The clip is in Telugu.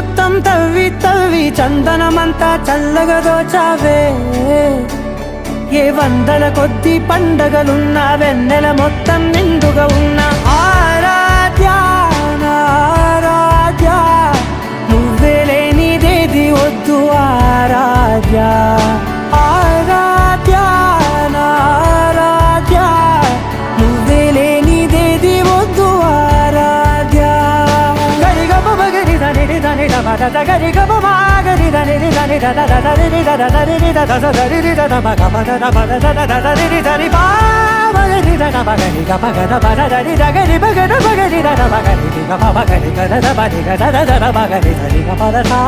మొత్తం తవ్వి తవ్వి చందనమంతా చల్లగా దోచావే ఏ వందల కొద్ది పండగలున్న వెన్నెల మొత్తం నిండుగా ఉన్న ఆరాధ్య నా ఆరాధ్య నువ్వే లేనిదేది వద్దు ఆరాధ్య ఆరాధ్య నా ఆరాధ్య నువ్వే లేనిదేది వద్దు ఆరాధ్య గరిగ బగరి దని దని దమద గరిగ బగరి దని దని దద దరి దద దరి దద దరి దద బగ బద బద దద దరి దరి బా బగరి దద బగరి గ బగ బద దరి దగరి బగర బగరి దద బగరి గ బగరి గ దద బగరి గ దద దద బగరి దరి గ బద సా